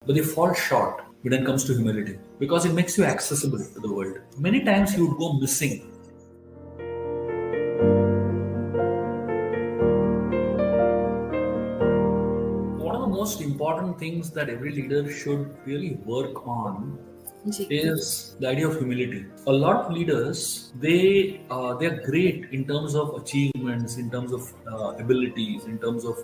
but they fall short when it comes to humility because it makes you accessible to the world. Many times you would go missing. One of the most important things that every leader should really work on is the idea of humility. A lot of leaders, they're great in terms of achievements, in terms of abilities, in terms of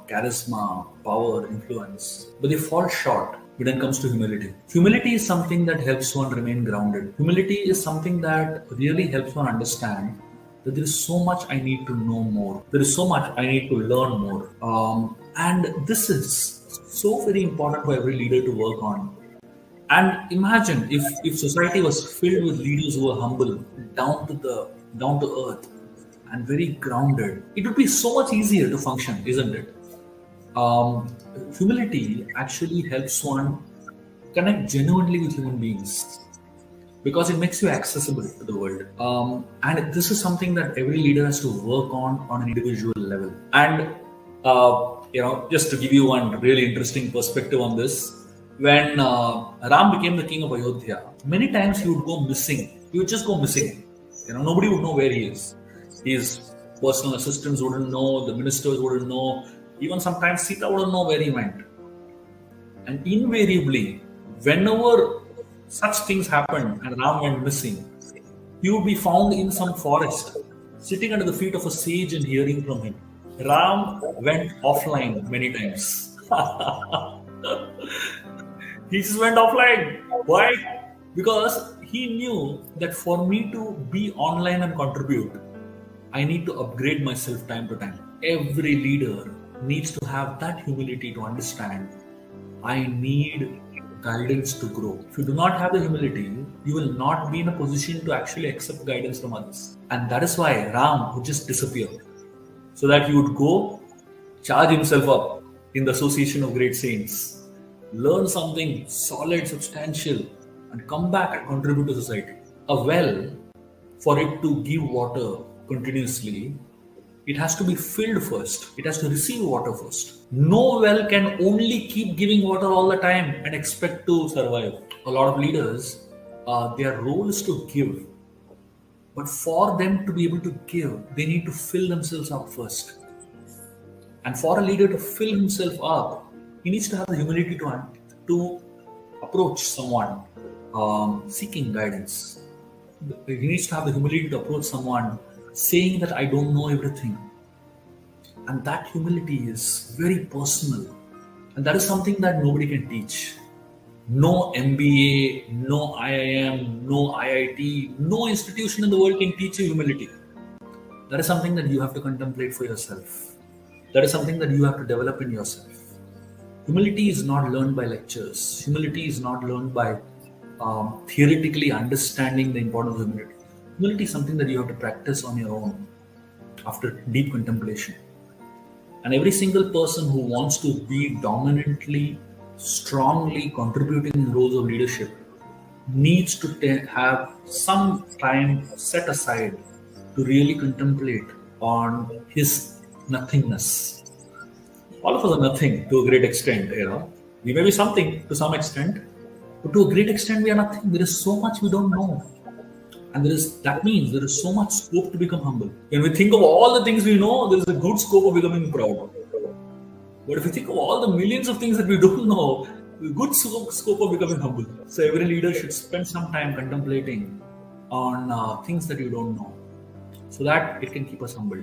charisma, power, influence, but they fall short when it comes to humility. Humility is something that helps one remain grounded. Humility is something that really helps one understand that there is so much I need to know more. There is so much I need to learn more. And this is so very important for every leader to work on. And imagine if society was filled with leaders who were humble, down to earth, and very grounded. It would be so much easier to function, isn't it? Humility actually helps one connect genuinely with human beings because it makes you accessible to the world. And this is something that every leader has to work on an individual level. And just to give you one really interesting perspective on this, when Ram became the king of Ayodhya, many times he would go missing. He would just go missing. Nobody would know where he is. His personal assistants wouldn't know, the ministers wouldn't know, even sometimes Sita wouldn't know where he went. And invariably, whenever such things happened and Ram went missing, he would be found in some forest, sitting under the feet of a sage and hearing from him. Ram went offline many times. He just went offline. Why? Because he knew that for me to be online and contribute, I need to upgrade myself time to time. Every leader needs to have that humility to understand I need guidance to grow. If you do not have the humility, you will not be in a position to actually accept guidance from others. And that is why Ram would just disappear. So that he would go, charge himself up in the association of great saints, learn something solid, substantial, and come back and contribute to society. A well, for it to give water continuously, it has to be filled first. It has to receive water first. No well can only keep giving water all the time and expect to survive. A lot of leaders, their role is to give. But for them to be able to give, they need to fill themselves up first. And for a leader to fill himself up, he needs to have the humility to approach someone seeking guidance. He needs to have the humility to approach someone saying that I don't know everything. And that humility is very personal. And that is something that nobody can teach. No MBA, no IIM, no IIT, no institution in the world can teach you humility. That is something that you have to contemplate for yourself. That is something that you have to develop in yourself. Humility is not learned by lectures. Humility is not learned by theoretically understanding the importance of humility. Humility is something that you have to practice on your own after deep contemplation. And every single person who wants to be dominantly, strongly contributing in roles of leadership needs to have some time set aside to really contemplate on his nothingness. All of us are nothing to a great extent, We may be something to some extent, but to a great extent we are nothing. There is so much we don't know. And that means there is so much scope to become humble. When we think of all the things we know, there is a good scope of becoming proud. But if we think of all the millions of things that we don't know, there's a good scope of becoming humble. So every leader should spend some time contemplating on things that you don't know, so that it can keep us humble.